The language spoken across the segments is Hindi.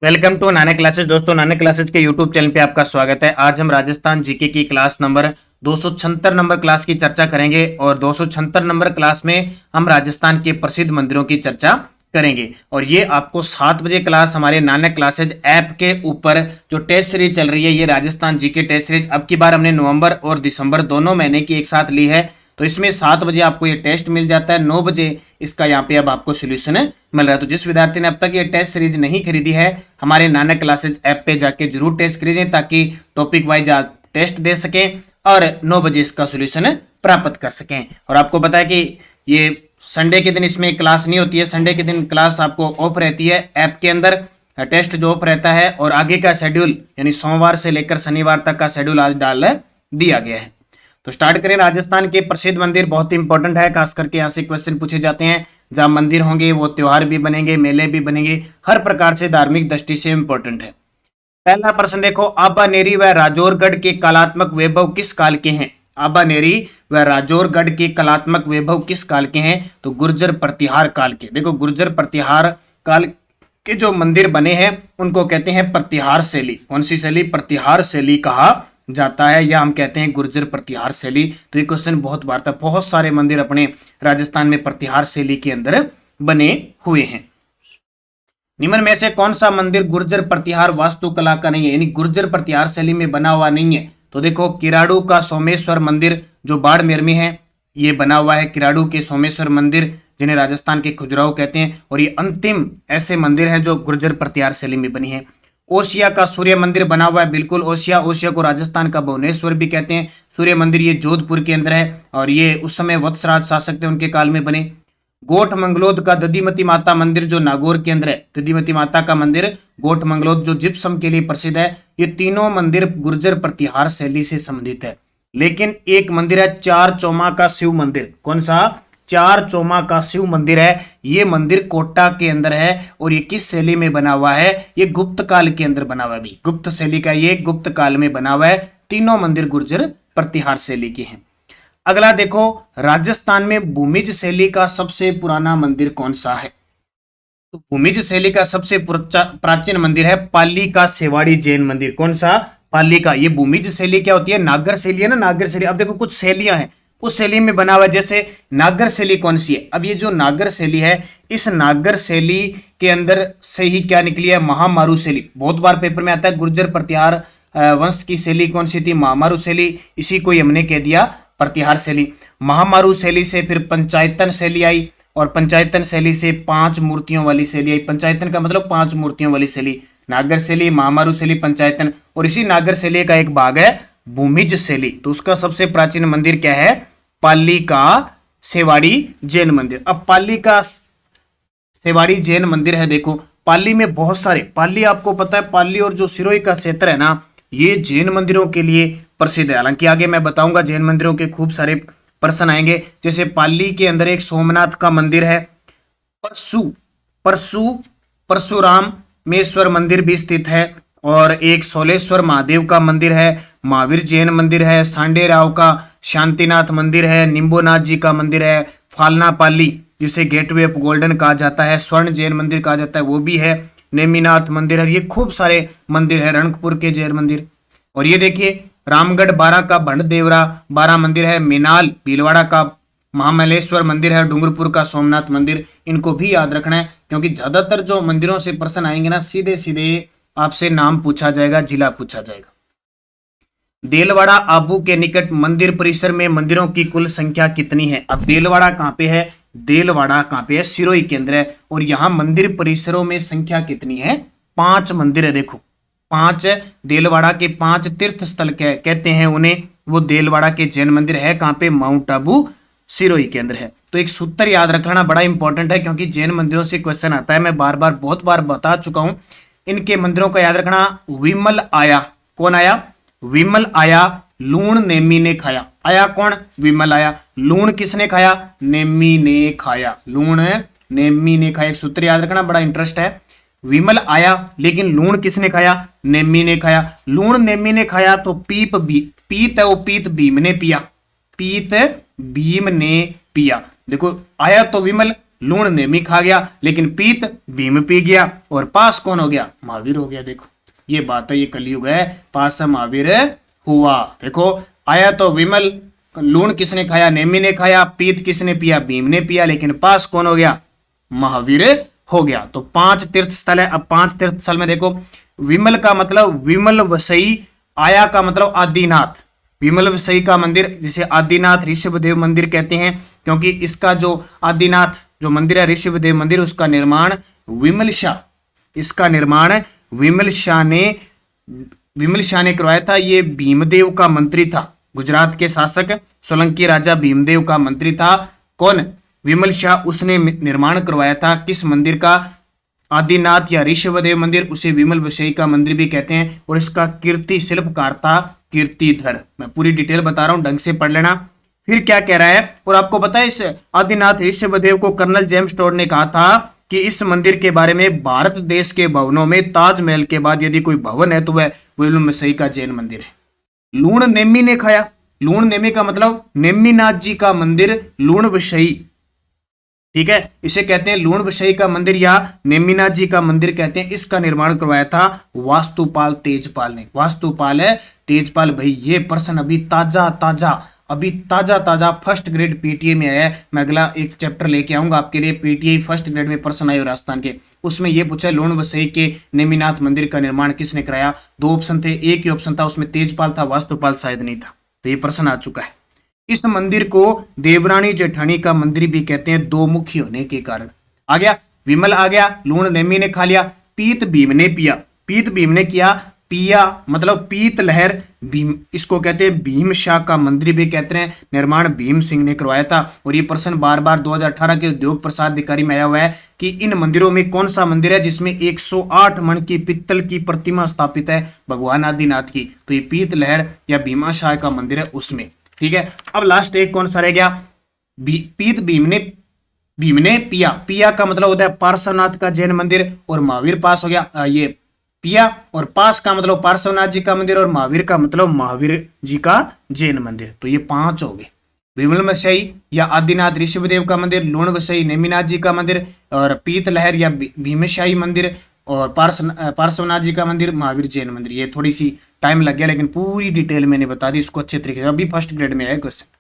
Welcome to Nanak classes. दोस्तों, नानक क्लासेज के यूट्यूब चैनल पे आपका स्वागत है। आज हम राजस्थान जीके की क्लास नंबर 276 नंबर क्लास की चर्चा करेंगे और 276 नंबर क्लास में हम राजस्थान के प्रसिद्ध मंदिरों की चर्चा करेंगे। और ये आपको 7 बजे क्लास हमारे नानक क्लासेज ऐप के ऊपर जो टेस्ट सीरीज चल रही है, ये राजस्थान जीके टेस्ट सीरीज अब की बार हमने नवंबर और दिसंबर दोनों महीने की एक साथ ली है। तो इसमें 7 बजे आपको ये टेस्ट मिल जाता है, 9 बजे इसका यहाँ पे अब आपको सोल्यूशन मिल रहा है। तो जिस विद्यार्थी ने अब तक ये टेस्ट सीरीज नहीं खरीदी है, हमारे नानक क्लासेज ऐप पे जाके जरूर टेस्ट खरीदें ताकि टॉपिक वाइज आप टेस्ट दे सकें और 9 बजे इसका सोल्यूशन प्राप्त कर सकें। और आपको पता है कि ये संडे के दिन इसमें क्लास नहीं होती है, संडे के दिन क्लास आपको ऑफ रहती है ऐप के अंदर, टेस्ट जो ऑफ रहता है। और आगे का शेड्यूल यानी सोमवार से लेकर शनिवार तक का शेड्यूल आज डाल दिया गया है। तो स्टार्ट करें। राजस्थान के प्रसिद्ध मंदिर बहुत इंपॉर्टेंट है, खास करके यहाँ से क्वेश्चन पूछे जाते हैं। जहाँ मंदिर होंगे वो त्योहार भी बनेंगे, मेले भी बनेंगे, हर प्रकार से धार्मिक दृष्टि से इंपॉर्टेंट है। पहला प्रश्न देखो, आबानेरी व राजौरगढ़ के कलात्मक वैभव किस काल के हैं? आबानेरी व राजौरगढ़ के कलात्मक वैभव किस काल के हैं? तो गुर्जर प्रतिहार काल के। देखो, गुर्जर प्रतिहार काल के जो मंदिर बने हैं उनको कहते हैं प्रतिहार शैली। कौन सी शैली? प्रतिहार शैली कहा जाता है, या हम कहते हैं गुर्जर प्रतिहार शैली। तो ये क्वेश्चन बहुत बार था। बहुत सारे मंदिर अपने राजस्थान में प्रतिहार शैली के अंदर बने हुए हैं। निम्न में से कौन सा मंदिर गुर्जर प्रतिहार वास्तुकला का नहीं है, यानी गुर्जर प्रतिहार शैली में बना हुआ नहीं है? तो देखो, किराड़ू का सोमेश्वर मंदिर जो बाड़मेर में है, ये बना हुआ है। किराड़ू के सोमेश्वर मंदिर, जिन्हें राजस्थान के खजुराहो कहते हैं, और ये अंतिम ऐसे मंदिर हैं जो गुर्जर प्रतिहार शैली में बनी है। ओसिया का सूर्य मंदिर बना हुआ है, बिल्कुल ओसिया को राजस्थान का भुवनेश्वर भी कहते हैं। सूर्य मंदिर ये जोधपुर के अंदर है और ये उस समय वत्सराज शासक थे, उनके काल में बने। गोठ मंगलोद का दधिमती माता मंदिर जो नागौर के अंदर है, दधिमती माता का मंदिर गोठ मंगलोद जो जिप्सम के लिए प्रसिद्ध है। ये तीनों मंदिर गुर्जर प्रतिहार शैली से संबंधित है। लेकिन एक मंदिर है चार चौमा का शिव मंदिर। कौन सा? चार चौमा का शिव मंदिर है। ये मंदिर कोटा के अंदर है और ये किस शैली में बना हुआ है? ये गुप्त काल के अंदर बना हुआ है। भी गुप्त शैली का, ये गुप्त काल में बना हुआ है। तीनों मंदिर गुर्जर प्रतिहार शैली के हैं। अगला देखो, राजस्थान में भूमिज शैली का सबसे पुराना मंदिर कौन सा है? तो भूमिज शैली का सबसे प्राचीन मंदिर है पाली का सेवाड़ी जैन मंदिर। कौन सा? पाली का। ये भूमिज शैली क्या होती है? नागर शैली है ना, नागर शैली। अब देखो, कुछ शैलियां हैं उस शैली में बना हुआ है। जैसे नागर शैली कौन सी है? अब ये जो नागर शैली है, इस नागर शैली के अंदर से ही क्या निकली है? महामारू शैली। बहुत बार पेपर में आता है गुर्जर प्रतिहार वंश की शैली कौन सी थी? महामारू शैली। इसी को हमने कह दिया प्रतिहार शैली। महामारू शैली से फिर पंचायतन शैली आई और पंचायतन शैली से 5 मूर्तियों वाली शैली आई। पंचायतन का मतलब 5 मूर्तियों वाली शैली। नागर शैली, महामारू शैली, पंचायतन, और इसी नागर शैली का एक भाग है भूमिज शैली। तो उसका सबसे प्राचीन मंदिर क्या है? पाली का सेवाड़ी जैन मंदिर। अब पाली का सेवाड़ी जैन मंदिर है। देखो, पाली में बहुत सारे, पाली आपको पता है, पाली और जो सिरोही का क्षेत्र है ना, ये जैन मंदिरों के लिए प्रसिद्ध है। हालांकि आगे मैं बताऊंगा जैन मंदिरों के खूब सारे प्रश्न आएंगे। जैसे पाली के अंदर एक सोमनाथ का मंदिर है, परशुराम मेश्वर मंदिर भी स्थित है, और एक सोलेश्वर महादेव का मंदिर है, महावीर जैन मंदिर है, सांडेराव का शांतिनाथ मंदिर है, निम्बोनाथ जी का मंदिर है, फालना पाली जिसे गेटवे ऑफ गोल्डन कहा जाता है, स्वर्ण जैन मंदिर कहा जाता है, वो भी है, नेमिनाथ मंदिर है। ये खूब सारे मंदिर है, रणकपुर के जैन मंदिर। और ये देखिए, रामगढ़ 12 का भंड देवरा 12 मंदिर है, मिनाल भीलवाड़ा का महामलेश्वर मंदिर है, डूंगरपुर का सोमनाथ मंदिर। इनको भी याद रखना है क्योंकि ज्यादातर जो मंदिरों से प्रश्न आएंगे ना, सीधे सीधे आपसे नाम पूछा जाएगा, जिला पूछा जाएगा। देलवाड़ा आबू के निकट मंदिर परिसर में मंदिरों की कुल संख्या कितनी है? अब देलवाड़ा कहाँ पे है? देलवाड़ा कहाँ पे है? सिरोही के अंदर है। और यहाँ मंदिर परिसरों में संख्या कितनी है? 5 मंदिर है। देखो, 5 देलवाड़ा के 5 तीर्थ स्थल कहते हैं उन्हें। वो देलवाड़ा के जैन मंदिर है कहाँ पे? माउंट आबू सिरोही के अंदर है। तो एक सूत्र याद रखना बड़ा इंपॉर्टेंट है क्योंकि जैन मंदिरों से क्वेश्चन आता है। मैं बार बार बहुत बार बता चुका हूं। इनके मंदिरों का याद रखना। विमल आया। कौन आया? विमल आया, लूण नेमी ने खाया। आया कौन? विमल आया। लूण किसने खाया? नेमी ने खाया। लूण नेमी ने खाया। एक सूत्र याद रखना, बड़ा इंटरेस्ट है। विमल आया लेकिन लूण किसने खाया? नेमी ने खाया। लूण नेमी ने खाया तो पीत है वो, पीत भीम ने पिया। पीत भीम ने पिया। देखो, आया तो विमल, लूण नेमी खा गया, लेकिन पीत भीम पी गया, और पास कौन हो गया? महावीर हो गया। देखो ये बात है, ये कलयुग है, पास महावीर हुआ। देखो आया तो विमल, लूण किसने खाया? नेमी ने खाया। पीत किसने पिया? भीम ने पिया, लेकिन पास कौन हो गया? महावीर हो गया। तो 5 तीर्थ स्थल है। अब 5 तीर्थ स्थल में देखो, विमल का मतलब विमल वसई, आया का मतलब आदिनाथ, विमल वसई का मंदिर जिसे आदिनाथ ऋषभदेव मंदिर कहते हैं, क्योंकि इसका जो आदिनाथ जो मंदिर है ऋषभदेव मंदिर, उसका निर्माण विमल शाह, इसका निर्माण विमल शाह ने करवाया था। ये भीमदेव का मंत्री था, गुजरात के शासक सोलंकी राजा भीमदेव का मंत्री था। कौन? विमल शाह। उसने निर्माण करवाया था किस मंदिर का? आदिनाथ या ऋषभदेव मंदिर, उसे विमल वसई का मंदिर भी कहते हैं। और इसका कीर्ति शिल्पकार था कीर्तिधर। मैं पूरी डिटेल बता रहा हूं, ढंग से पढ़ लेना। फिर क्या कह रहा है? और आपको पता है इस आदिनाथ ऋषभदेव को कर्नल जेम्स टोड ने कहा था कि इस मंदिर के बारे में, भारत देश के भवनों में ताजमहल के बाद यदि कोई भवन है तो वह विमल वसई का जैन मंदिर है। लूण नेमी ने खाया। लूण नेमी का मतलब नेमीनाथ जी का मंदिर लूण वसई, ठीक है, इसे कहते हैं लूण वसई का मंदिर या नेमिनाथ जी का मंदिर कहते हैं। इसका निर्माण करवाया था वास्तुपाल तेजपाल ने। वास्तुपाल है तेजपाल। भाई ये प्रश्न अभी ताजा फर्स्ट ग्रेड पीटीए में आया है। मैं अगला एक चैप्टर लेके आऊंगा आपके लिए, पीटीए फर्स्ट ग्रेड में प्रश्न आए राजस्थान के, उसमें ये पूछा लूण वसई के नेमिनाथ मंदिर का निर्माण किसने कराया? 2 ऑप्शन थे, एक ही ऑप्शन था, उसमें तेजपाल था, वास्तुपाल शायद नहीं था। तो ये प्रश्न आ चुका है। इस मंदिर को देवरानी जेठानी का मंदिर भी कहते हैं, 2 मुखी होने के कारण। आ गया विमल, आ गया लूण नेमी ने खा लिया, पीत भीम ने पिया। पीत भीम ने किया, पिया मतलब पीत लहर भीम, इसको कहते हैं भीम शाह का मंदिर भी कहते हैं। निर्माण भीम सिंह ने करवाया था। और ये प्रश्न बार बार 2018 के उद्योग प्रसाद अधिकारी में आया हुआ है कि इन मंदिरों में कौन सा मंदिर है जिसमें 108 मन की पित्तल की प्रतिमा स्थापित है भगवान आदिनाथ की? तो ये पीत लहर या भीमा शाह का मंदिर है उसमें, ठीक है। अब लास्ट एक कौन सा रह गया? पीत भीम ने पिया। पिया का मतलब होता है पार्श्वनाथ का जैन मंदिर, और महावीर पास हो गया। ये पिया और पास का मतलब पार्श्वनाथ जी का मंदिर, और महावीर का मतलब महावीर जी का जैन मंदिर। तो ये 5 हो गए, विमल वसई या आदिनाथ ऋषभदेव का मंदिर, लूण वसई नेमिनाथ जी का मंदिर, और पीत लहर या भीमशाही मंदिर, और पार्श्वनाथ जी का मंदिर, महावीर जैन मंदिर। ये थोड़ी सी टाइम लग गया, लेकिन पूरी डिटेल मैंने बता दी इसको अच्छे तरीके से। अभी फर्स्ट ग्रेड में है क्वेश्चन।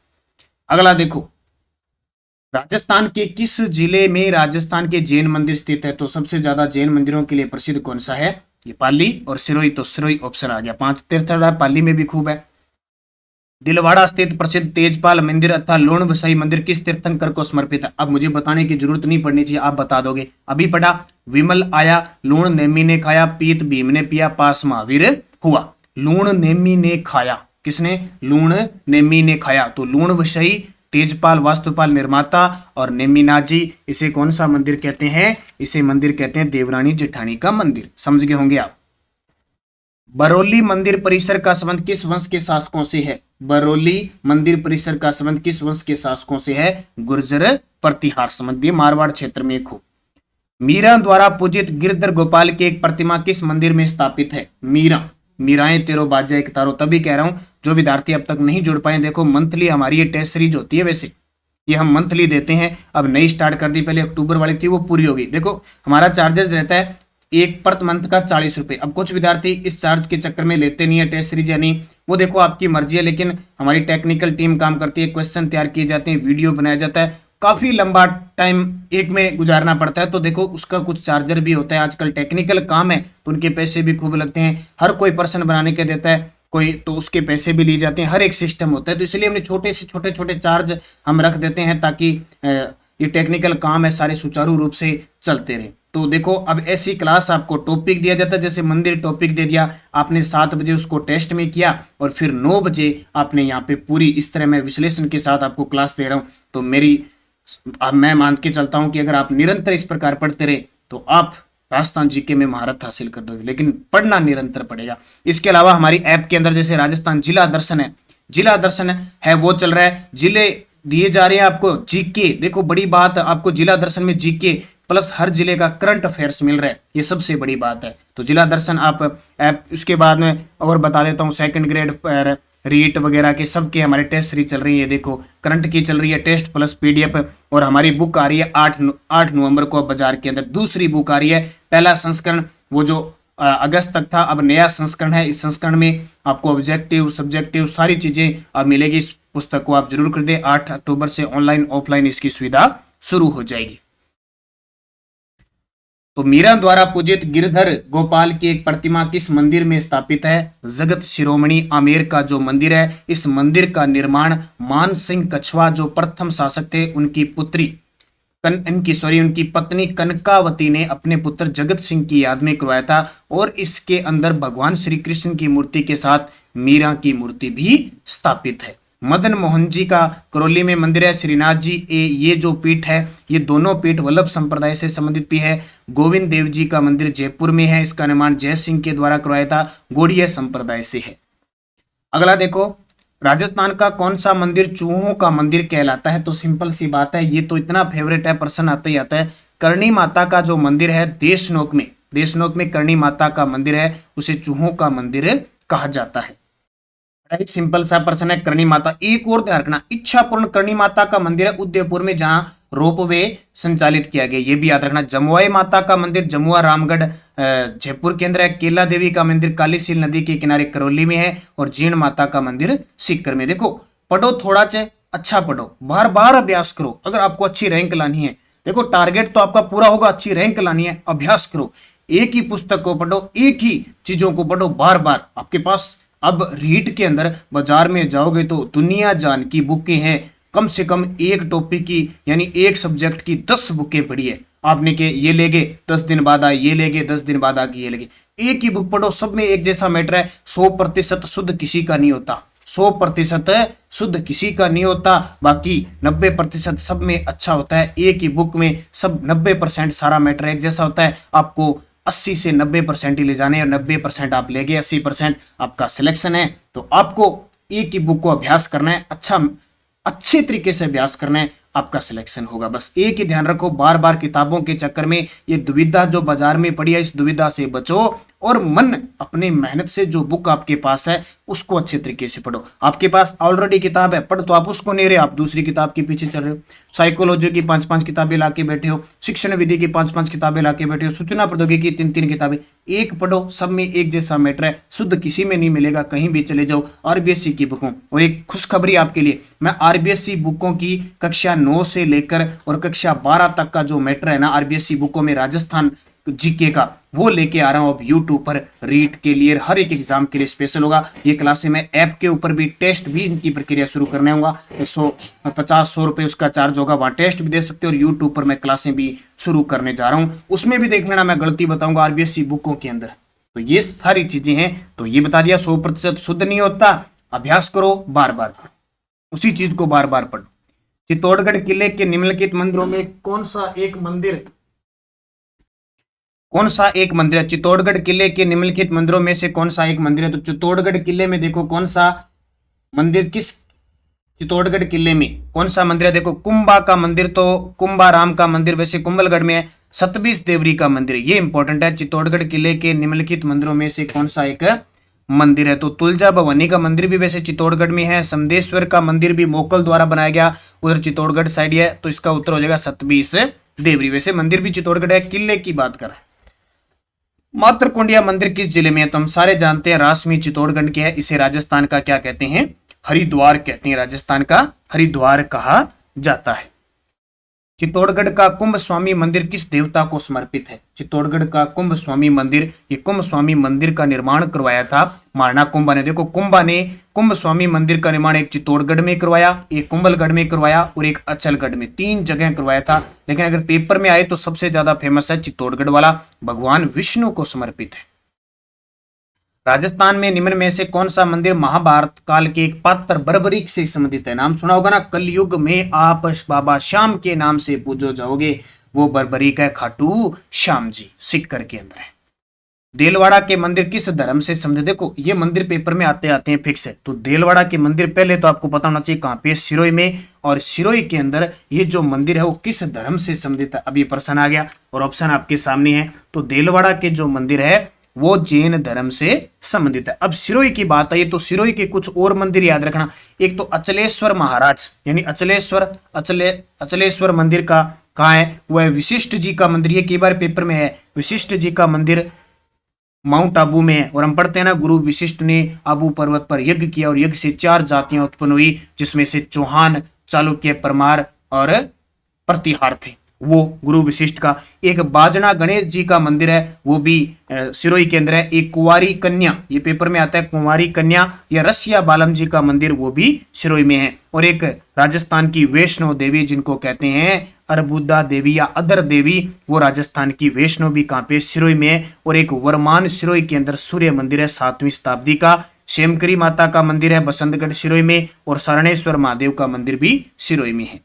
अगला देखो, राजस्थान के किस जिले में राजस्थान के जैन मंदिर स्थित है? तो सबसे ज्यादा जैन मंदिरों के लिए प्रसिद्ध कौन सा है? ये पाली और सिरोही। तो सिरोही ऑप्शन आ गया। 5 तीर्थ पाली में भी खूब है। दिलवाड़ा स्थित प्रसिद्ध तेजपाल मंदिर अर्थात लूण वसई मंदिर किस तीर्थंकर को समर्पित है? अब मुझे बताने की जरूरत नहीं पड़नी चाहिए, आप बता दोगे। अभी पढ़ा, विमल आया, लूण नेमी ने खाया, पीत भीम ने पिया, पास महावीर हुआ। लूण नेमी ने खाया, किसने? लूण नेमी ने खाया। तो लूण वसई, तेजपाल वास्तुपाल निर्माता, और नेमिनाथ जी, इसे कौन सा मंदिर कहते हैं? इसे मंदिर कहते हैं देवरानी जेठानी का मंदिर। समझ गए होंगे आप। बरौली मंदिर परिसर का संबंध किस वंश के शासकों से है? बरौली मंदिर परिसर का संबंध किस वंश के शासकों से है? गुर्जर प्रतिहार संबंधी, मारवाड़ क्षेत्र में एक हो। मीरा द्वारा पूजित गिरधर गोपाल की एक प्रतिमा किस मंदिर में स्थापित है? मीराएं तेरो बाजा एक तारो। तभी कह रहा हूं, जो विद्यार्थी अब तक नहीं जुड़ पाए, देखो मंथली हमारी ये टेस्ट सीरीज होती है, वैसे ये हम मंथली देते हैं, अब नई स्टार्ट कर दी, पहले अक्टूबर वाली थी वो पूरी होगी। देखो हमारा चार्जेस रहता है एक प्रति मंथ का 40 रुपए। अब कुछ विद्यार्थी इस चार्ज के चक्कर में लेते नहीं है टेस्ट सीरीज या नहीं, वो देखो आपकी मर्जी है, लेकिन हमारी टेक्निकल टीम काम करती है, क्वेश्चन तैयार किए जाते हैं, वीडियो बनाया जाता है, काफी लंबा टाइम एक में गुजारना पड़ता है, तो देखो उसका कुछ चार्जर भी होता है। आजकल टेक्निकल काम है तो उनके पैसे भी खूब लगते हैं। हर कोई पर्सन बनाने के देता है कोई, तो उसके पैसे भी लिए जाते हैं। हर एक सिस्टम होता है, तो इसलिए हमने छोटे से छोटे चार्ज हम रख देते हैं ताकि ये टेक्निकल काम है सारे सुचारू रूप से चलते रहे। तो देखो अब ऐसी क्लास आपको टॉपिक दिया जाता है, जैसे मंदिर टॉपिक दे दिया आपने, 7 बजे उसको टेस्ट में किया और फिर 9 बजे आपने यहाँ पे पूरी इस तरह मैं विश्लेषण के साथ आपको क्लास दे रहा हूँ। तो मैं मान के चलता हूँ कि अगर आप निरंतर इस प्रकार पढ़ते रहे तो आप राजस्थान जीके में महारत हासिल कर दोगे, लेकिन पढ़ना निरंतर पड़ेगा। इसके अलावा हमारी ऐप के अंदर जैसे राजस्थान जिला दर्शन है, जिला दर्शन है वो चल रहा है, जिले दिए जा रहे हैं आपको जीके। देखो बड़ी बात, आपको जिला दर्शन में जीके प्लस हर जिले का करंट अफेयर्स मिल रहा है, ये सबसे बड़ी बात है। तो जिला दर्शन आप ऐप, उसके बाद में और बता देता हूँ सेकंड ग्रेड रीट वगैरह के सबके हमारे टेस्ट सीरीज चल रही है। देखो करंट की चल रही है टेस्ट प्लस पीडीएफ, और हमारी बुक आ रही है 8 नवंबर को बाजार के अंदर। दूसरी बुक आ रही है, पहला संस्करण वो जो अगस्त तक था, अब नया संस्करण है। इस संस्करण में आपको ऑब्जेक्टिव सब्जेक्टिव सारी चीजें अब मिलेगी। इस पुस्तक को आप जरूर खरीदें। 8 अक्टूबर से ऑनलाइन ऑफलाइन इसकी सुविधा शुरू हो जाएगी। तो मीरा द्वारा पूजित गिरधर गोपाल की एक प्रतिमा किस मंदिर में स्थापित है? जगत शिरोमणि आमेर का जो मंदिर है, इस मंदिर का निर्माण मान सिंह कछवा जो प्रथम शासक थे उनकी पुत्री उनकी पत्नी कनकावती ने अपने पुत्र जगत सिंह की याद में करवाया था। और इसके अंदर भगवान श्री कृष्ण की मूर्ति के साथ मीरा की मूर्ति भी स्थापित है। मदन मोहन जी का करौली में मंदिर है। श्रीनाथ जी ये जो पीठ है, ये दोनों पीठ वल्लभ संप्रदाय से संबंधित भी है। गोविंद देव जी का मंदिर जयपुर में है, इसका निर्माण जय सिंह के द्वारा करवाया था, गौड़ीय संप्रदाय से है। अगला देखो, राजस्थान का कौन सा मंदिर चूहों का मंदिर कहलाता है? तो सिंपल सी बात है, ये तो इतना फेवरेट है, प्रश्न आता ही आता है। करणी माता का जो मंदिर है देशनोक में करणी माता का मंदिर है, उसे चूहों का मंदिर कहा जाता है। एक सिंपल सा प्रश्न है करणी माता। एक और ध्यान रखना, इच्छापूर्ण करणी माता का मंदिर है उदयपुर में, जहां रोपवे संचालित किया गया, ये भी याद रखना। जमुआई माता का मंदिर जमुआ रामगढ़ जयपुर के अंदर है। केला देवी का मंदिर कालीसील नदी के किनारे करौली में है। और जीण माता का मंदिर सीकर में। देखो पढ़ो थोड़ा चे, अच्छा पढ़ो, बार बार अभ्यास करो अगर आपको अच्छी रैंक लानी है। देखो टारगेट तो आपका पूरा होगा, अच्छी रैंक लानी है, अभ्यास करो, एक ही पुस्तक को पढ़ो, एक ही चीजों को पढ़ो बार बार। आपके पास अब रीट के अंदर बाजार में जाओगे तो दुनिया जान की बुकें हैं, कम से कम एक टॉपिक की यानी एक सब्जेक्ट की 10 बुकें पढ़ी है आपने के ये लेगे 10 दिन बाद आए, ये लेगे 10 दिन बाद आगे ये लेगे। एक ही बुक पढ़ो, सब में एक जैसा मैटर है। 100% शुद्ध किसी का नहीं होता, 100% शुद्ध किसी का नहीं होता, बाकी 90% सब में अच्छा होता है। एक ही बुक में सब 90% सारा मैटर एक जैसा होता है। आपको 80 से 90% ही ले जाने और 90% आप ले गए, 80% आपका सिलेक्शन है। तो आपको एक ही बुक को अभ्यास करना है, अच्छे तरीके से अभ्यास करना है, आपका सिलेक्शन होगा। बस एक ही ध्यान रखो, बार बार किताबों के चक्कर में ये दुविधा जो बाजार में पड़ी है, इस दुविधा से बचो और मन अपने मेहनत से जो बुक आपके पास है उसको अच्छे तरीके से पढ़ो। आपके पास ऑलरेडी किताब है, पढ़ तो आप उसको नहीं रहे, आप दूसरी किताब के पीछे चल रहे हो। साइकोलॉजी की 5-5 किताबें लाके बैठे हो, शिक्षण विधि की 5-5 किताबें लाके बैठे हो, सूचना प्रौद्योगिकी की 3-3 किताबें। एक पढ़ो, सब में एक जैसा मैटर है, शुद्ध किसी में नहीं मिलेगा। कहीं भी चले जाओ आरबीएससी की बुकों। और एक खुशखबरी आपके लिए, मैं आरबीएससी बुकों की कक्षा 9 से लेकर और कक्षा 12 तक का जो मैटर है ना आरबीएससी बुकों में राजस्थान जीके का, वो लेके आ रहा हूं अब यूट्यूब पर। रीट के लिए हर एक एग्जाम के लिए स्पेशल होगा ये क्लासें। मैं ऐप के ऊपर भी टेस्ट भी इनकी प्रक्रिया शुरू करने होगा। 150-100 रुपए उसका चार्ज होगा, वहां टेस्ट भी दे सकते हो। और यूट्यूब पर मैं क्लासें भी शुरू करने जा रहा हूं, उसमें भी देख लेना, मैं गलती बताऊंगा आरबीएससी बुकों के अंदर। तो ये सारी चीजें हैं। तो ये बता दिया 100% शुद्ध नहीं होता, अभ्यास करो, बार बार करो, उसी चीज को बार बार पढ़ो। चित्तौड़गढ़ किले के निम्नलिखित मंदिरों में कौन सा एक मंदिर है? चित्तौड़गढ़ किले के निम्नलिखित मंदिरों में से कौन सा एक मंदिर है? तो चित्तौड़गढ़ किले में देखो कौन सा मंदिर, चित्तौड़गढ़ किले में कौन सा मंदिर है? देखो कुंभा का मंदिर, तो कुंभाराम का मंदिर वैसे कुंभलगढ़ में है। सतबीस देवरी का मंदिर, ये इंपॉर्टेंट है। चित्तौड़गढ़ किले के निम्नलिखित मंदिरों में से कौन सा एक मंदिर है? तो तुलजा भवानी का मंदिर भी वैसे चित्तौड़गढ़ में है। समदेश्वर का मंदिर भी मोकल द्वारा बनाया गया, उधर चित्तौड़गढ़ साइड है। तो इसका उत्तर हो जाएगा सतबीस देवरी। वैसे मंदिर भी चित्तौड़गढ़ है, किले की बात कर रहे हैं। मातरकुंडिया मंदिर किस जिले में है? तो हम सारे जानते हैं रासमी चित्तौड़गढ़ के है। इसे राजस्थान का क्या कहते हैं? हरिद्वार कहते हैं। राजस्थान का हरिद्वार कहा जाता है। चित्तौड़गढ़ का कुंभ स्वामी मंदिर किस देवता को समर्पित है? चित्तौड़गढ़ का कुंभ स्वामी मंदिर, ये कुंभ स्वामी मंदिर का निर्माण करवाया था महाराणा कुंभा ने। देखो कुंभा ने कुंभ स्वामी मंदिर का निर्माण एक चित्तौड़गढ़ में करवाया, एक कुंभलगढ़ में करवाया और एक अचलगढ़ में, 3 जगह करवाया था। लेकिन अगर पेपर में आए तो सबसे ज्यादा फेमस है चित्तौड़गढ़ वाला, भगवान विष्णु को समर्पित है। राजस्थान में निम्न में से कौन सा मंदिर महाभारत काल के एक पात्र बर्बरीक से संबंधित है? नाम सुना होगा ना, कलयुग में आप बाबा श्याम के नाम से पूजो जाओगे, वो बर्बरीक है खाटू श्याम जी, सीकर के अंदर है। देलवाड़ा के मंदिर किस धर्म से संबंधित? देखो ये मंदिर पेपर में आते हैं फिक्स है। तो देलवाड़ा के मंदिर पहले तो आपको पता होना चाहिए कहां पे, सिरोही में। और सिरोही के अंदर ये जो मंदिर है वो किस धर्म से संबंधित है? अभी प्रश्न आ गया और ऑप्शन आपके सामने है। तो देलवाड़ा के जो मंदिर है वो जैन धर्म से संबंधित है। अब सिरोही की बात आई तो सिरोही के कुछ और मंदिर याद रखना। एक तो अचलेश्वर महाराज यानी अचलेश्वर मंदिर का कहाँ है, वो है विशिष्ट जी का मंदिर। ये कई बार पेपर में है, विशिष्ट जी का मंदिर माउंट आबू में है। और हम पढ़ते हैं ना, गुरु विशिष्ट ने आबू पर्वत पर यज्ञ किया और यज्ञ से 4 जातियां उत्पन्न हुई, जिसमें से चौहान, चालुक्य, परमार और प्रतिहार थे। वो गुरु विशिष्ट का। एक बाजना गणेश जी का मंदिर है, वो भी सिरोही के अंदर है। एक कुंवारी कन्या, ये पेपर में आता है, कुंवारी कन्या या रसिया बालम जी का मंदिर, वो भी सिरोही में है। और एक राजस्थान की वैष्णो देवी जिनको कहते हैं अरबुदा देवी या अदर देवी, वो राजस्थान की वैष्णो भी कहाँ पे, सिरोही में है। और एक वरमान सिरोही के अंदर सूर्य मंदिर है 7वीं शताब्दी का। शेमकरी माता का मंदिर है बसंतगढ़ सिरोही में। और शरणेश्वर महादेव का मंदिर भी सिरोही में है।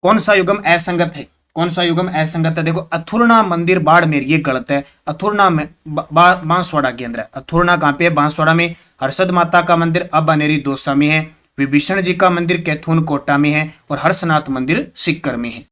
कौन सा युगम असंगत है, कौन सा युगम असंगत है, देखो अथुरना मंदिर बाड़मेर, ये गलत है। अथुरना में बांसवाड़ा के अंदर है। अथुरना कहाँ पे है, बांसवाड़ा में। हर्षद माता का मंदिर अब अनेरी दौसा में है। विभीषण जी का मंदिर कैथून कोटा में है। और हर्षनाथ मंदिर सिक्कर में है।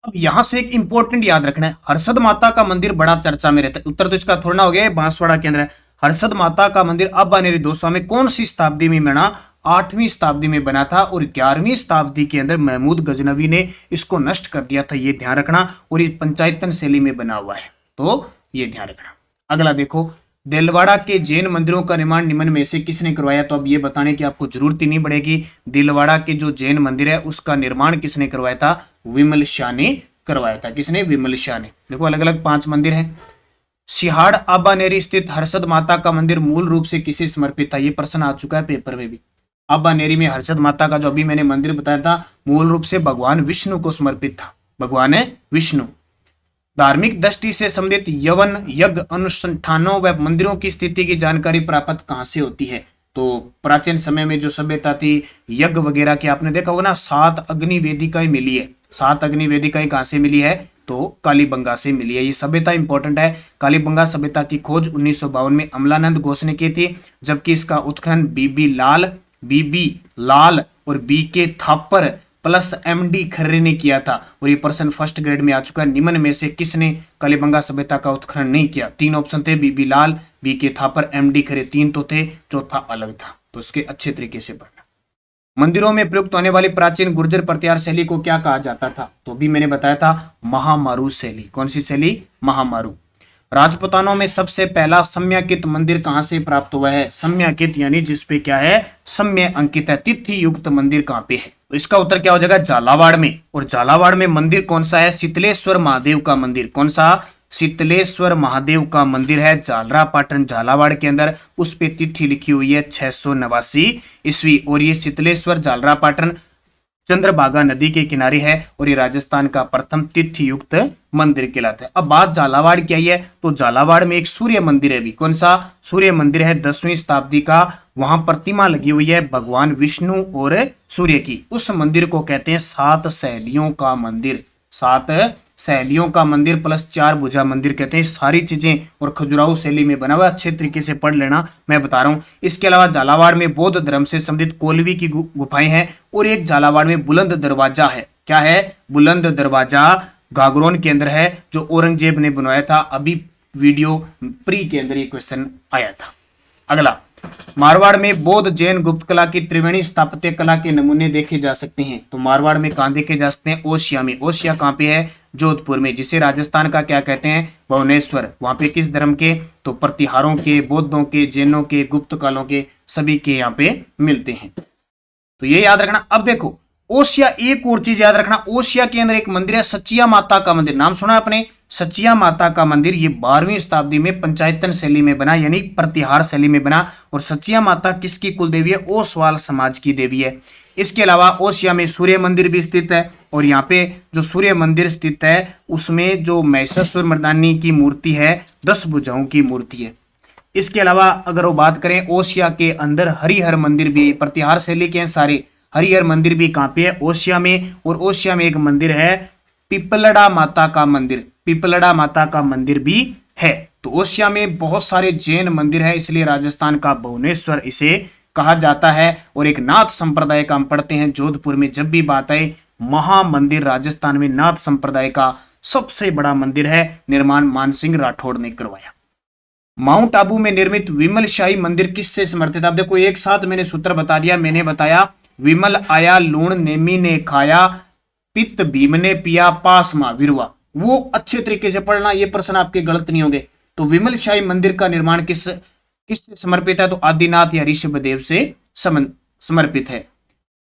अब यहां से एक इंपॉर्टेंट याद रखना है, हर्षद माता का मंदिर बड़ा चर्चा में रहता है। उत्तर तो इसका थोड़ा हो गया, बांसवाड़ा के अंदर है। हर्षद माता का मंदिर अब अनेरी दौसा में कौन सी शताब्दी में बना, 8वीं शताब्दी में बना था। और 11वीं शताब्दी के अंदर महमूद गजनवी ने इसको नष्ट कर दिया था, ये ध्यान रखना। और ये पंचायतन शैली में बना हुआ है, तो ये ध्यान रखना। अगला देखो, दिलवाड़ा के जैन मंदिरों का निर्माण निम्न में से किसने करवाया, तो अब ये बताने की आपको जरूरत ही नहीं पड़ेगी। दिलवाड़ा के जो जैन मंदिर है उसका निर्माण किसने करवाया था, विमल शाह ने करवाया था। किसने, विमल शाह ने। देखो अलग अलग 5 मंदिर हैं। सिहाड़ आबानेरी स्थित हर्षद माता का मंदिर मूल रूप से किसे समर्पित था, ये प्रश्न आ चुका है पेपर में भी। आबानेरी में हर्षद माता का जो अभी मैंने मंदिर बताया था, मूल रूप से भगवान विष्णु को समर्पित था, भगवान विष्णु। धार्मिक दृष्टि से संबंधित यवन यज्ञ अनुष्ठानों व मंदिरों की स्थिति की जानकारी प्राप्त कहां से होती है, तो प्राचीन समय में जो सभ्यता थी, यज्ञ वगैरह की आपने देखा होगा ना, 7 अग्नि वेदिकाएं मिली है। 7 अग्नि वेदिकाएं कहां से मिली है, तो कालीबंगा से मिली है। ये सभ्यता इंपॉर्टेंट है। कालीबंगा सभ्यता की खोज 1952 में अमलानंद घोष ने की थी, जबकि इसका उत्खनन बीबी लाल और बीके थापर प्लस एमडी खर्रे ने किया था। और ये प्रश्न फर्स्ट ग्रेड में आ चुका है। निम्न में से किसने कालीबंगा सभ्यता का उत्खनन नहीं किया, 3 ऑप्शन थे, बीबी लाल, बीके थापर, एमडी खरे, 3 तो थे, चौथा अलग था। तो इसके अच्छे तरीके से पढ़ना। मंदिरों में प्रयुक्त होने वाली प्राचीन गुर्जर प्रतिहार शैली को क्या कहा जाता था, तो भी मैंने बताया था महामारू शैली। कौन सी शैली, महामारू। राजपूतानों में सबसे पहला सम्यकित मंदिर कहां से प्राप्त हुआ है, सम्यकित यानी जिसपे क्या है, सम्य अंकित है। तिथि युक्त मंदिर कहां पे है, तो इसका उत्तर क्या हो जाएगा, झालावाड़ में। और झालावाड़ में मंदिर कौन सा है, शीतलेश्वर महादेव का मंदिर। कौन सा, शीतलेश्वर महादेव का मंदिर है जालरा पाटन झालावाड़ के अंदर। उस पे तिथि लिखी हुई है 689 ईस्वी। और ये शीतलेश्वर जालरा पाटन चंद्रभागा नदी के किनारे है। और ये राजस्थान का प्रथम तिथि युक्त मंदिर कहलाता है। अब बात झालावाड़ की आई है, तो झालावाड़ में एक सूर्य मंदिर है भी। कौन सा, सूर्य मंदिर है 10वीं शताब्दी का। वहां प्रतिमा लगी हुई है भगवान विष्णु और सूर्य की। उस मंदिर को कहते हैं 7 सहेलियों का मंदिर। 7 सहेलियों का मंदिर प्लस 4 भुजा मंदिर कहते हैं। सारी चीजें और खजुराहो शैली में बना हुआ, अच्छे तरीके से पढ़ लेना, मैं बता रहा हूं। इसके अलावा झालावाड़ में बौद्ध धर्म से संबंधित कोलवी की गुफाएं हैं। और एक झालावाड़ में बुलंद दरवाजा है। क्या है, बुलंद दरवाजा गागरोन के अंदर है, जो औरंगजेब ने बनवाया था। अभी वीडियो प्री के अंदर ये क्वेश्चन आया था। अगला, मारवाड़ में बौद्ध जैन गुप्त कला की त्रिवेणी स्थापत्य कला के नमूने देखे जा सकते हैं। तो मारवाड़ में कहां देखे जा सकते हैं, ओसिया में। ओसिया कहां पे है, जोधपुर में, जिसे राजस्थान का क्या कहते हैं, भुवनेश्वर। वहां पे किस धर्म के, तो प्रतिहारों के, बौद्धों के, जैनों के, गुप्त कालों के, सभी के यहाँ पे मिलते हैं। तो ये याद रखना। अब देखो ओसिया, एक और चीज याद रखना, ओसिया के अंदर एक मंदिर है सचिया माता का मंदिर। नाम सुना आपने, सचिया माता का मंदिर। ये 12वीं शताब्दी में पंचायतन शैली में बना, यानी प्रतिहार शैली में बना। और सचिया माता किसकी कुल देवी है, ओसवाल समाज की देवी है। इसके अलावा ओसिया में सूर्य मंदिर भी स्थित है। और यहाँ पे जो सूर्य मंदिर स्थित है उसमें जो महिषासुर मर्दानी की मूर्ति है 10 भुजाओं की मूर्ति है। इसके अलावा अगर वो बात करें, ओसिया के अंदर हरिहर मंदिर भी, प्रतिहार शैली के सारे, हरिहर मंदिर भी कहां पे है, ओसिया में। और ओसिया में एक मंदिर है पिपलड़ा माता का मंदिर, पिपलड़ा माता का मंदिर भी है। तो ओसिया में बहुत सारे जैन मंदिर है, इसलिए राजस्थान का भुवनेश्वर इसे कहा जाता है। और एक नाथ संप्रदाय का हम पढ़ते हैं जोधपुर में, जब भी बात आए महामंदिर, राजस्थान में नाथ संप्रदाय का सबसे बड़ा मंदिर है, निर्माण मानसिंह राठौड़ ने करवाया। माउंट आबू में निर्मित विमल शाही मंदिर किससे समर्थित? अब देखो एक साथ मैंने सूत्र बता दिया। मैंने बताया विमल आया लूण नेमी ने खाया, पित्त भीम ने पिया, पास मां विरुआ। वो अच्छे तरीके से पढ़ना, ये प्रश्न आपके गलत नहीं होंगे। तो विमल शाही मंदिर का निर्माण किससे समर्पित है? तो आदिनाथ या ऋषभदेव से समर्पित है।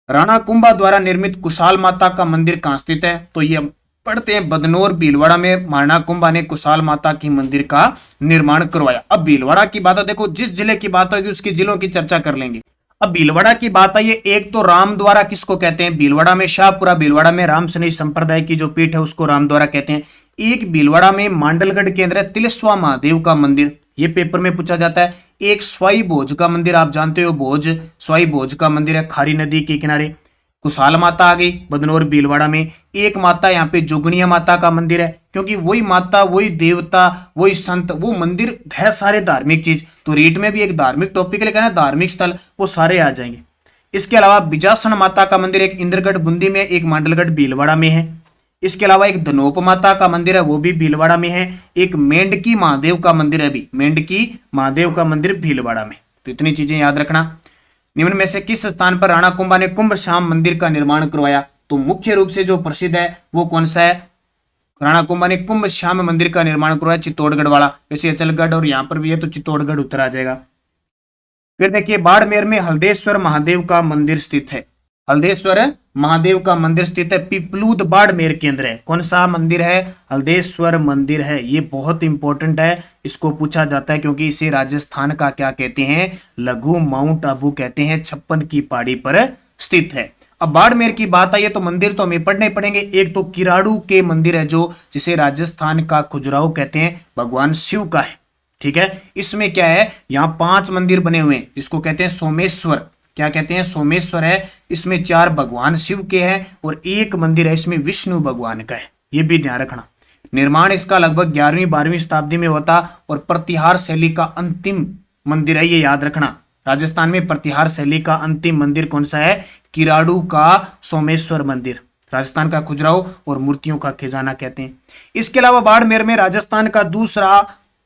राणा कुंभा द्वारा निर्मित कुशाल माता का मंदिर कहां स्थित है? तो ये पढ़ते हैं बदनौर भीलवाड़ा में राणा कुंभा ने कुशाल माता की मंदिर का निर्माण करवाया। अब भीलवाड़ा की बात है, देखो जिस जिले की बात होगी उसके जिलों की चर्चा कर लेंगे। अब भीलवाड़ा की बात आई है, एक तो राम द्वारा किसको कहते हैं? भीलवाड़ा में शाहपुरा भीलवाड़ा में राम सनेही संप्रदाय की जो पीठ है उसको राम द्वारा कहते हैं। एक भीलवाड़ा में मांडलगढ़ के अंदर तिलस्वा महादेव का मंदिर, ये पेपर में पूछा जाता है। एक स्वाई भोज का मंदिर, आप जानते हो भोज, स्वाई भोज का मंदिर है खारी नदी के किनारे। कुशाल माता आ गई बदनौर भीलवाड़ा में। एक माता यहाँ पे जोगनिया माता का मंदिर है, क्योंकि वही माता वही देवता वही संत, वो मंदिर है सारे धार्मिक चीज। तो रीट में भी एक धार्मिक टॉपिक लेकर ना, धार्मिक स्थल, वो सारे आ जाएंगे। इसके अलावा बिजासन माता का मंदिर एक इंद्रगढ़ बूंदी में, एक मांडलगढ़ भीलवाड़ा में है। इसके अलावा एक धनोप माता का मंदिर है, वो भी भीलवाड़ा में है। एक मेंढकी महादेव का मंदिर है, भी मेंढकी महादेव का मंदिर भीलवाड़ा में। तो इतनी चीजें याद रखना। निम्न में से किस स्थान पर राणा कुंभा ने कुंभ श्याम मंदिर का निर्माण करवाया? तो मुख्य रूप से जो प्रसिद्ध है वो कौन सा है? राणा कुंभा ने कुंभ श्याम मंदिर का निर्माण करवाया चित्तौड़गढ़ वाला। वैसे अचलगढ़ और यहाँ पर भी है तो चित्तौड़गढ़ उत्तर आ जाएगा। फिर देखिए बाड़मेर में हल्देश्वर महादेव का मंदिर स्थित है। हल्देश्वर महादेव का मंदिर स्थित है पिपलूद बाड़मेर के अंदर है। कौन सा मंदिर है? हल्देश्वर मंदिर है। ये बहुत इंपॉर्टेंट है, इसको पूछा जाता है क्योंकि इसे राजस्थान का क्या कहते हैं? लघु माउंट आबू कहते हैं। 56 की पहाड़ी पर स्थित है। अब बाड़मेर की बात आई है तो मंदिर तो हमें पढ़ने पड़ेंगे। एक तो किराड़ू के मंदिर है जो, जिसे राजस्थान का खजुराहो कहते हैं, भगवान शिव का है। ठीक है, इसमें क्या है, यहाँ 5 मंदिर बने हुए हैं जिसको कहते हैं सोमेश्वर। क्या कहते हैं? सोमेश्वर है। इसमें 4 भगवान शिव के हैं और एक मंदिर है इसमें विष्णु भगवान का है। ये भी ध्यान रखना। निर्माण इसका लगभग 11वीं-12वीं शताब्दी में होता और प्रतिहार शैली का अंतिम मंदिर है, ये याद रखना। राजस्थान में प्रतिहार शैली का अंतिम मंदिर कौन सा है? किराड़ू का सोमेश्वर मंदिर। राजस्थान का खजुराहो और मूर्तियों का खजाना कहते हैं। इसके अलावा बाड़मेर में राजस्थान का दूसरा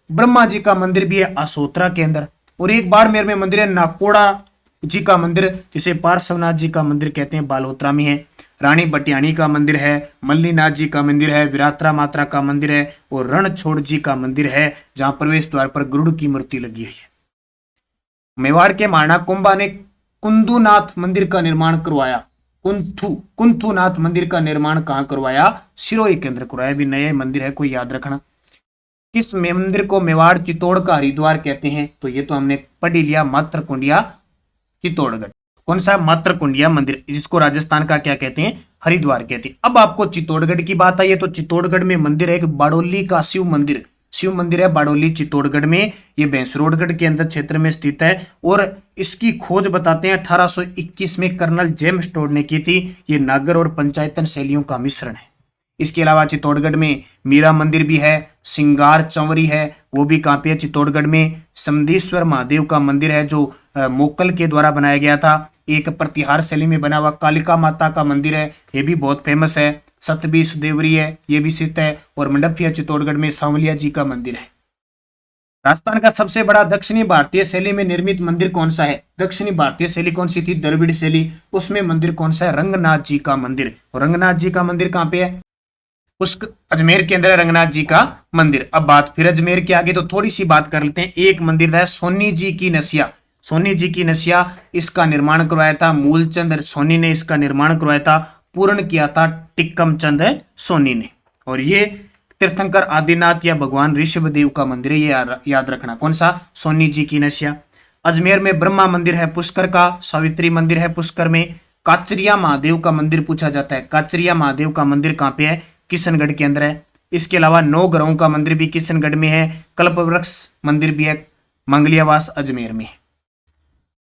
ब्रह्मा जी का मंदिर भी है असोत्रा के अंदर। और एक बाड़मेर में मंदिर है नाकोड़ा जी का मंदिर, जिसे पार्श्वनाथ जी का मंदिर कहते हैं, बालोतरा में है। रानी बटियाणी का मंदिर है, मल्लीनाथ जी का मंदिर है, विरात्रा मात्रा का मंदिर है और रणछोड़ जी का मंदिर है, जहां प्रवेश द्वार पर गरुड़ की मूर्ति लगी हुई है। मेवाड़ के महाराणा कुंभा ने कुंदुनाथ मंदिर का निर्माण करवाया। कुंथुनाथ मंदिर का निर्माण कहां करवाया? सिरोही के अंदर करवाया। भी नया मंदिर है, कोई याद रखना। किस मंदिर को मेवाड़ चित्तौड़ का हरिद्वार कहते हैं? तो ये तो हमने पढ़ ही लिया, मात्रकुंडिया चित्तौड़गढ़। कौन सा? मात्रकुंडिया मंदिर, जिसको राजस्थान का क्या कहते हैं? हरिद्वार कहते हैं। अब आपको चित्तौड़गढ़ की बात आई है तो चित्तौड़गढ़ में मंदिर है एक बाड़ोली का शिव मंदिर। शिव मंदिर है बाड़ोली चित्तौड़गढ़ में। ये भैंसरोडगढ़ के अंदर क्षेत्र में स्थित है और इसकी खोज बताते हैं 1821 में कर्नल जेम्स टोड ने की थी। ये नागर और पंचायतन शैलियों का मिश्रण है। इसके अलावा चित्तौड़गढ़ में मीरा मंदिर भी है, सिंगार चंवरी है, वो भी कहाँ पे है? चित्तौड़गढ़ में। समदेश्वर महादेव का मंदिर है जो मोकल के द्वारा बनाया गया था। एक प्रतिहार शैली में बना हुआ कालिका माता का मंदिर है, ये भी बहुत फेमस है। सतबीस देवरी है, ये भी स्थित है। और मंडपिया चित्तौड़गढ़ में सांवलिया जी का मंदिर है। राजस्थान का सबसे बड़ा दक्षिणी भारतीय शैली में निर्मित मंदिर कौन सा है? दक्षिणी भारतीय शैली कौन सी थी? द्रविड़ शैली। उसमें मंदिर कौन सा है? रंगनाथ जी का मंदिर। और रंगनाथ जी का मंदिर कहाँ पे है? उस अजमेर के अंदर है रंगनाथ जी का मंदिर। अब बात फिर अजमेर के आगे तो थोड़ी सी बात कर लेते हैं। एक मंदिर है सोनी जी की नसिया। सोनी जी की नसिया, इसका निर्माण करवाया था मूलचंद सोनी ने। इसका निर्माण करवाया था, पूर्ण किया था टिक्कम चंद सोनी ने। और ये तीर्थंकर आदिनाथ या भगवान ऋषभदेव का मंदिर है, ये याद रखना। कौन सा? सोनी जी की नसिया। अजमेर में ब्रह्मा मंदिर है पुष्कर का, सावित्री मंदिर है पुष्कर में। काचरिया महादेव का मंदिर पूछा जाता है। काचरिया महादेव का मंदिर कहाँ पे है? किशनगढ़ के अंदर है। इसके अलावा 9 ग्रहों का मंदिर भी किशनगढ़ में है। कल्पवृक्ष मंदिर भी है, मंगलियावास अजमेर में।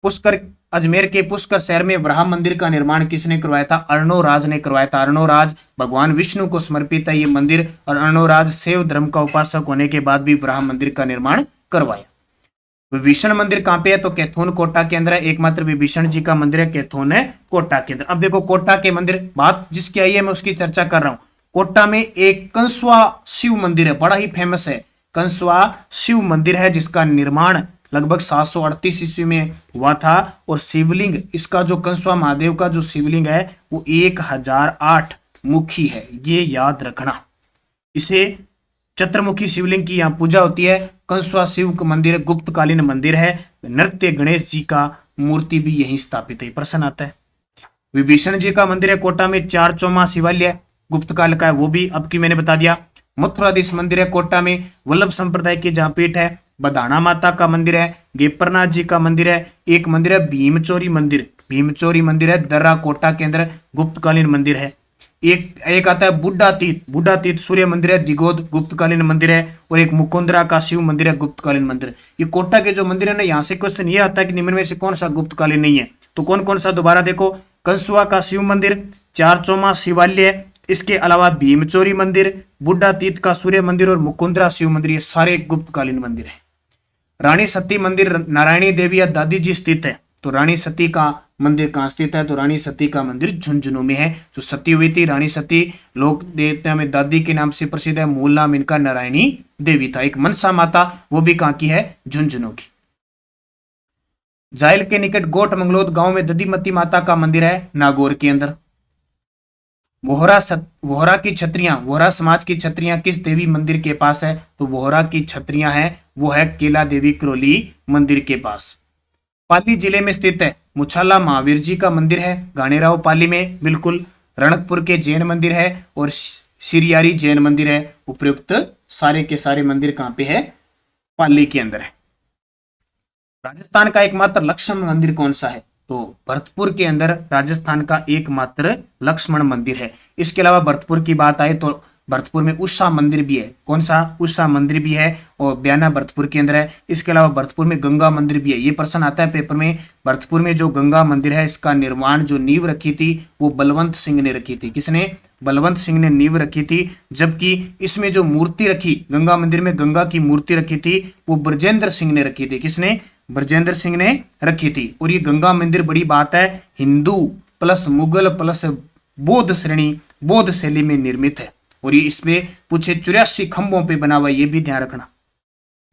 पुष्कर, अजमेर के पुष्कर शहर में वराह मंदिर का निर्माण किसने करवाया था? अर्णोराज ने करवाया था। अर्णोराज भगवान विष्णु को समर्पित है ये मंदिर। और अर्णोराज शैव धर्म का उपासक होने के बाद भी वराह मंदिर का निर्माण करवाया। विभीषण मंदिर कहाँ पे है? तो कैथून कोटा के अंदर है। एकमात्र विभीषण जी का मंदिर है कैथून कोटा के अंदर। अब देखो कोटा के मंदिर, बात जिसकी आई है मैं उसकी चर्चा कर रहा हूं। कोटा में एक कंसवा शिव मंदिर है, बड़ा ही फेमस है। कंसवा शिव मंदिर है जिसका निर्माण लगभग 738 ईस्वी में हुआ था। और शिवलिंग, इसका जो कंसवा महादेव का जो शिवलिंग है वो 1008 मुखी है, ये याद रखना। इसे चतुर्मुखी शिवलिंग की यहाँ पूजा होती है। कंसवा शिव का मंदिर गुप्तकालीन मंदिर है। नृत्य गणेश जी का मूर्ति भी यहीं स्थापित है। प्रश्न आता है। विभीषण जी का मंदिर है कोटा में, 4 चौमा शिवालय गुप्त काल का है, वो भी अब की मैंने बता दिया। मथुराधीश मंदिर है कोटा में, वल्लभ संप्रदाय की जहाँ पीठ है। बधाना माता का मंदिर है, गेपरनाथ जी का मंदिर है। एक मंदिर है भीमचोरी मंदिर, भीमचोरी मंदिर है दर्रा कोटा के अंदर, गुप्तकालीन मंदिर है। एक आता है बुड्ढा तीर्थ सूर्य मंदिर है, दिगोद गुप्तकालीन मंदिर है। और एक मुकुंदरा का शिव मंदिर है, गुप्तकालीन मंदिर। ये कोटा के जो मंदिर है ना, यहाँ से क्वेश्चन ये आता है कि निम्न में से कौन सा गुप्तकालीन नहीं है। तो कौन कौन सा दोबारा देखो, कंसुआ का शिव मंदिर, 4 चौमा शिवालय, इसके अलावा भीमचोरी मंदिर, बुड्ढा तीर्थ का सूर्य मंदिर और मुकुंदरा शिव मंदिर, ये सारे गुप्तकालीन मंदिर है। रानी सती मंदिर नारायणी देवी या दादी जी स्थित है। तो रानी सती का मंदिर कहाँ स्थित है, तो रानी सती का मंदिर झुंझुनू में है। जो सती हुई थी रानी सती, लोक देवता में दादी के नाम से प्रसिद्ध है, मूल नाम इनका नारायणी देवी था। एक मनसा माता, वो भी कहाँ की है, झुंझुनू की। जायल के निकट गोट मंगलोद गांव में दधीमती माता का मंदिर है, नागौर के अंदर। वोहरा की छत्रियां, वोहरा समाज की छत्रियां किस देवी मंदिर के पास है, तो वोहरा की छत्रियां हैं वो है केला देवी करोली मंदिर के पास। पाली जिले में स्थित है मुछाला महावीर जी का मंदिर है, गानेराव पाली में बिल्कुल। रणकपुर के जैन मंदिर है और सिरियारी जैन मंदिर है। उपयुक्त सारे के सारे मंदिर कहां पे है, पाली के अंदर है। राजस्थान का एकमात्र लक्ष्मण मंदिर कौन सा है, तो भरतपुर के अंदर राजस्थान का एकमात्र लक्ष्मण मंदिर है। इसके अलावा भरतपुर की बात आए तो भरतपुर में उषा मंदिर भी है। कौन सा, उषा मंदिर भी है और बयाना भरतपुर के अंदर है। इसके अलावा भरतपुर में गंगा मंदिर भी है। ये प्रश्न आता है पेपर में। भरतपुर में जो गंगा मंदिर है इसका निर्माण, जो नींव रखी थी वो बलवंत सिंह ने रखी थी। किसने, बलवंत सिंह ने नींव रखी थी। जबकि इसमें जो मूर्ति रखी, गंगा मंदिर में गंगा की मूर्ति रखी थी वो ब्रजेंद्र सिंह ने रखी थी। किसने, ब्रजेंद्र सिंह ने रखी थी। और ये गंगा मंदिर बड़ी बात है, हिंदू प्लस मुगल प्लस बौद्ध श्रेणी, बौद्ध शैली में निर्मित है। और ये इसमें पूछे 84 खंभों पे बना हुआ, ये भी ध्यान रखना,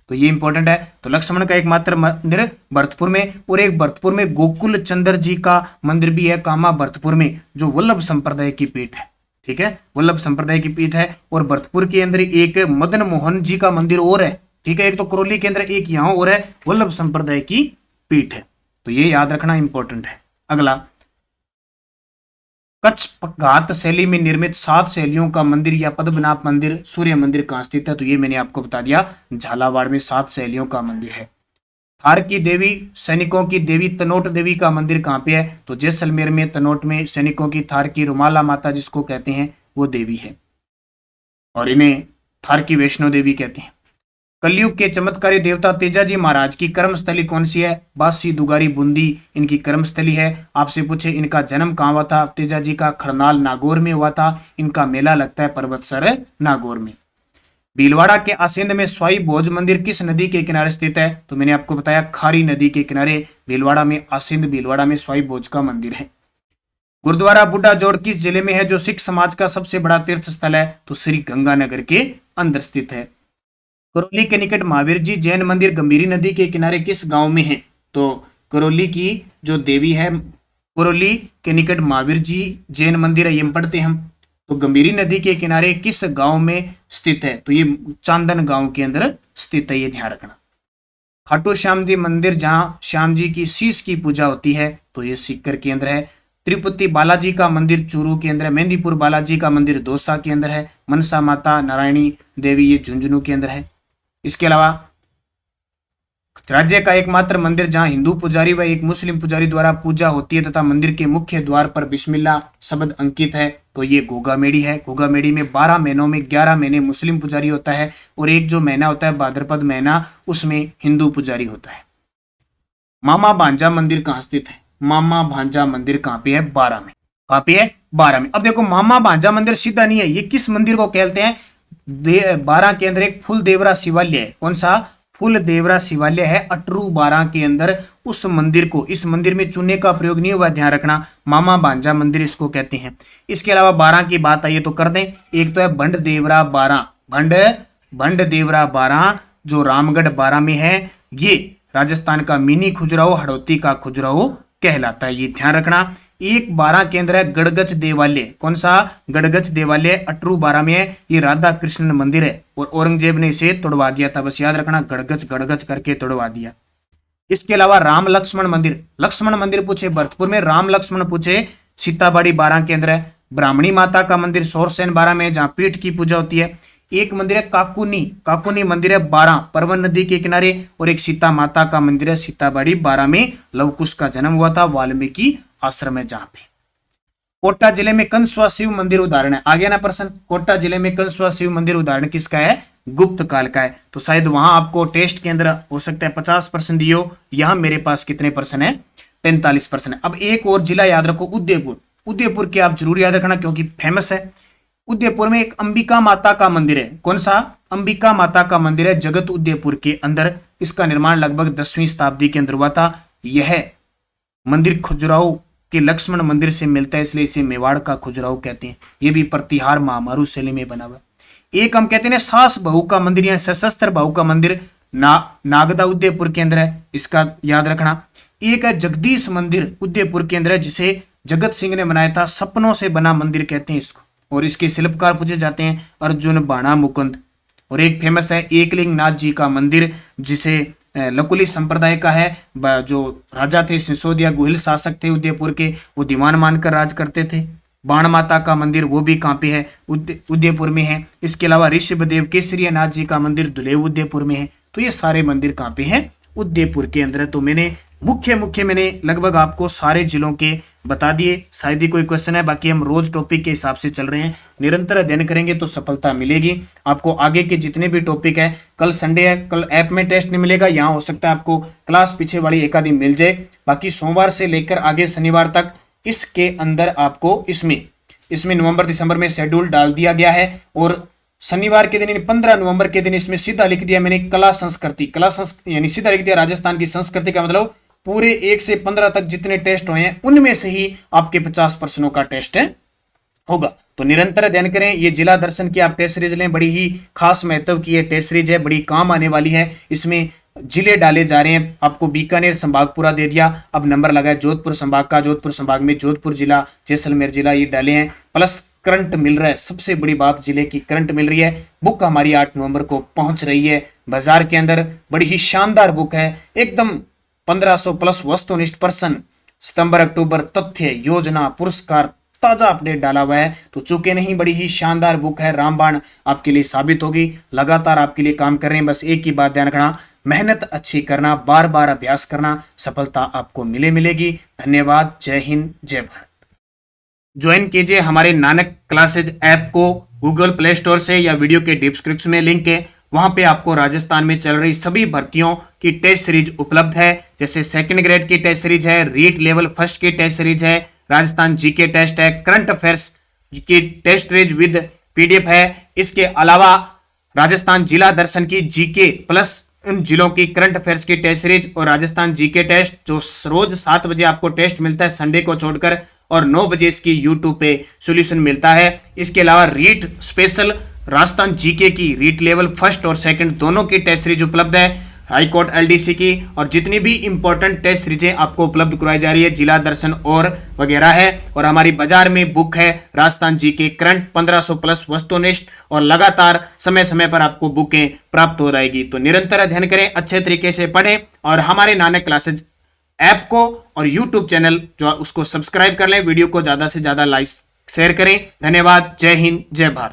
तो ये इंपॉर्टेंट है। तो लक्ष्मण का एकमात्र मंदिर भरतपुर में। और एक भरतपुर में गोकुल चंद्र जी का मंदिर भी है, कामा भरतपुर में, जो वल्लभ संप्रदाय की पीठ है। ठीक है, वल्लभ संप्रदाय की पीठ है। और भरतपुर के अंदर एक मदन मोहन जी का मंदिर और है। ठीक है, एक तो करौली के अंदर, एक यहां और है, वल्लभ संप्रदाय की पीठ है। तो ये याद रखना इंपॉर्टेंट है। अगला, कच्छ घात शैली में निर्मित 7 शैलियों का मंदिर या पद्मनाभ मंदिर, सूर्य मंदिर कहां स्थित है, तो ये मैंने आपको बता दिया, झालावाड़ में 7 शैलियों का मंदिर है। थार की देवी, सैनिकों की देवी तनोट देवी का मंदिर कहां पे है, तो जैसलमेर में तनोट में सैनिकों की थार की रुमाला माता जिसको कहते हैं वो देवी है। और इन्हें थार की वैष्णो देवी कहते हैं। कलयुग के चमत्कारी देवता तेजाजी महाराज की कर्मस्थली कौन सी है, बासी दुगारी बूंदी इनकी कर्मस्थली है। आपसे पूछे इनका जन्म कहाँ हुआ था, तेजाजी का खरनाल नागौर में हुआ था। इनका मेला लगता है पर्वतसर नागौर में। भीलवाड़ा के आसिंद में स्वाई भोज मंदिर किस नदी के किनारे स्थित है, तो मैंने आपको बताया खारी नदी के किनारे भीलवाड़ा में, आसिंद भीलवाड़ा में स्वाई भोज का मंदिर है। गुरुद्वारा बुड्ढा जोड़ किस जिले में है, जो सिख समाज का सबसे बड़ा तीर्थ स्थल है, तो श्री गंगानगर के अंदर स्थित है। करौली के निकट महावीर जी जैन मंदिर गंभीरी नदी के किनारे किस गांव में है, तो करौली की जो देवी है, करौली के निकट महावीर जी जैन मंदिर है, ये पढ़ते हम। तो गंभीरी नदी के किनारे किस गांव में स्थित है, तो ये चांदन गांव के अंदर स्थित है, ये ध्यान रखना। खाटू श्याम जी मंदिर जहां श्याम जी की शीश की पूजा होती है, तो ये सीकर के अंदर है। तिरुपति बालाजी का मंदिर चूरू के अंदर है। मेहंदीपुर बालाजी का मंदिर दौसा के अंदर है। मनसा माता नारायणी देवी ये झुंझुनू के अंदर है। इसके अलावा राज्य का एकमात्र मंदिर जहां हिंदू पुजारी व एक मुस्लिम पुजारी द्वारा पूजा होती है तथा मंदिर के मुख्य द्वार पर बिस्मिल्लाह शब्द अंकित है, तो ये घोगामेड़ी है। घोगामेड़ी में 12 महीनों में 11 महीने मुस्लिम पुजारी होता है और एक जो महीना होता है भाद्रपद महीना, उसमें हिंदू पुजारी होता है। मामा भांजा मंदिर कहाँ स्थित है, मामा भांजा मंदिर कहाँ पे है, 12 में। कहाँ पे है, 12 में। अब देखो मामा भांजा मंदिर सीधा नहीं है, ये किस मंदिर को कहते हैं, 12 के अंदर एक फुल देवरा शिवालय है। कौन सा, फुल देवरा शिवालय है अटरू 12 के अंदर। उस मंदिर को, इस मंदिर में चूने का प्रयोग नहीं हुआ, ध्यान रखना, मामा भांजा मंदिर इसको कहते हैं। इसके अलावा 12 की बात आई तो कर दें, एक तो है भंड देवरा 12, भंड भंड देवरा 12 जो रामगढ़ 12 में है, ये राजस्थान का मिनी खजुराहो हड़ौती का खजुराहो कहलाता है, ये ध्यान रखना। एक 12 केंद्र है गड़गच देवालय, कौन सा? गड़गच देवालय अटरू 12 में है, ये राधा कृष्ण मंदिर है और औरंगजेब ने इसे तोड़वा दिया था, बस याद रखना, गड़गच गड़गच करके तोड़वा दिया। इसके अलावा राम लक्ष्मण मंदिर, लक्ष्मण मंदिर पूछे भरतपुर में, राम लक्ष्मण पूछे सीताबाड़ी 12 केंद्र है। ब्राह्मणी माता का मंदिर सोरसेन 12 में, जहां पीठ की पूजा होती है। एक मंदिर है काकुनी, काकुनी मंदिर है 12 परवन नदी के किनारे, और एक सीता माता का मंदिर है सीताबाड़ी 12 में, लवकुश का जन्म हुआ था वाल्मीकि आश्रम है जहां पे। कोटा जिले में कंसवा शिव मंदिर उदाहरण है, आगे ना प्रश्न, कोटा जिले में कंसवा शिव मंदिर उदाहरण किसका है? गुप्त काल का है। तो शायद वहां आपको टेस्ट के अंदर हो सकता है 50% दियो, यहां मेरे पास कितने परसेंट है? 45%। अब एक और जिला याद रखो, उदयपुर, उदयपुर की आप जरूर याद रखना क्योंकि फेमस है। उदयपुर में एक अंबिका माता का मंदिर है, कौन सा? अंबिका माता का मंदिर है जगत उदयपुर के अंदर, इसका निर्माण लगभग 10वीं शताब्दी के अंदर हुआ था। यह मंदिर खजुराहो के लक्ष्मण मंदिर से मिलता है, इसलिए इसे मेवाड़ का खजुराहो कहते हैं। यह भी प्रतिहार महामारू शैली में बना हुआ है। एक हम कहते हैं सास बहू का मंदिर या सशस्त्र बहू का मंदिर नागदा उदयपुर के अंदर है, इसका याद रखना। एक है जगदीश मंदिर उदयपुर के अंदर है, जिसे जगत सिंह ने बनाया था, सपनों से बना मंदिर कहते हैं इसको, और इसके शिल्पकार पूछे जाते हैं अर्जुन बाणा मुकुंद। और एक फेमस है एकलिंग नाथ जी का मंदिर, जिसे लकुली संप्रदाय का है, जो राजा थे सिसोदिया गुहिल शासक थे उदयपुर के, वो दीवान मानकर राज करते थे। बाण माता का मंदिर वो भी कहाँ पे है? उदयपुर में है। इसके अलावा ऋषभदेव केसरिया नाथ जी का मंदिर दुलेव उदयपुर में है। तो ये सारे मंदिर कहाँ पे हैं? उदयपुर के अंदर। तो मैंने मुख्य मैंने लगभग आपको सारे जिलों के बता दिए। शायद ही कोई क्वेश्चन है, बाकी हम रोज टॉपिक के हिसाब से चल रहे हैं, निरंतर अध्ययन करेंगे तो सफलता मिलेगी आपको। आगे के जितने भी टॉपिक है, कल संडे है, कल ऐप में टेस्ट नहीं मिलेगा, यहाँ हो सकता है आपको क्लास पीछे वाली एक आधी मिल जाए। बाकी सोमवार से लेकर आगे शनिवार तक इसके अंदर आपको इसमें नवंबर दिसंबर में शेड्यूल डाल दिया गया है। और शनिवार के दिन 15 नवंबर के दिन इसमें सीधा लिख दिया मैंने कला संस्कृति, यानी सीधा लिख दिया राजस्थान की संस्कृति का मतलब पूरे 1 से 15 तक जितने टेस्ट हुए हैं उनमें से ही आपके 50 प्रश्नों का टेस्ट होगा। तो निरंतर अध्ययन करें। ये जिला दर्शन की आप टेस्ट सीरीज लें, बड़ी ही खास महत्व की ये टेस्ट सीरीज है, बड़ी काम आने वाली है। इसमें जिले डाले जा रहे हैं, आपको बीकानेर संभाग पूरा दे दिया, अब नंबर लगा है जोधपुर संभाग का। जोधपुर संभाग में जोधपुर जिला, जैसलमेर जिला ये डाले हैं, प्लस करंट मिल रहा है। सबसे बड़ी बात जिले की करंट मिल रही है। बुक हमारी 8 नवंबर को पहुंच रही है बाजार के अंदर, बड़ी ही शानदार बुक है, एकदम 1500 प्लस वस्तुनिष्ठ प्रश्न, सितंबर अक्टूबर तथ्य योजना पुरस्कार ताजा अपडेट डाला हुआ है। तो चूके नहीं, बड़ी ही शानदार बुक है, रामबाण आपके लिए साबित होगी। लगातार आपके लिए काम कर रहे हैं, बस एक ही बात ध्यान रखना, मेहनत अच्छी करना, बार बार अभ्यास करना, सफलता आपको मिलेगी। धन्यवाद, जय हिंद, जय भारत। ज्वाइन कीजिए हमारे नानक क्लासेज ऐप को गूगल प्ले स्टोर से या वीडियो के डिस्क्रिप्शन में लिंक है, वहां पे आपको राजस्थान में चल रही सभी भर्तियों की टेस्ट सीरीज उपलब्ध है। जैसे सेकंड ग्रेड की टेस्ट सीरीज है, रीट लेवल फर्स्ट की टेस्ट सीरीज है, राजस्थान जीके टेस्ट है, करंट अफेयर्स की टेस्ट सीरीज विद पीडीएफ है। इसके अलावा राजस्थान जिला दर्शन की जीके प्लस उन जिलों की करंट अफेयर्स की टेस्ट सीरीज और राजस्थान जीके टेस्ट, जो रोज 7 बजे आपको टेस्ट मिलता है संडे को छोड़कर, और 9 बजे इसकी यूट्यूब पे सॉल्यूशन मिलता है। इसके अलावा रीट स्पेशल राजस्थान जीके की रीट लेवल फर्स्ट और सेकंड दोनों की टेस्ट सीरीज उपलब्ध है, हाईकोर्ट एलडीसी की, और जितनी भी इंपॉर्टेंट टेस्ट सीरीजें आपको उपलब्ध कराई जा रही है, जिला दर्शन और वगैरह है। और हमारी बाजार में बुक है राजस्थान जीके करंट 1500 प्लस वस्तुनिष्ठ, और लगातार समय समय पर आपको बुकें प्राप्त हो रहेगी। तो निरंतर अध्ययन करें, अच्छे तरीके से पढ़ें, और हमारे नानक क्लासेज ऐप को और यूट्यूब चैनल जो उसको सब्सक्राइब कर लें, वीडियो को ज्यादा से ज्यादा लाइक शेयर करें। धन्यवाद, जय हिंद, जय भारत।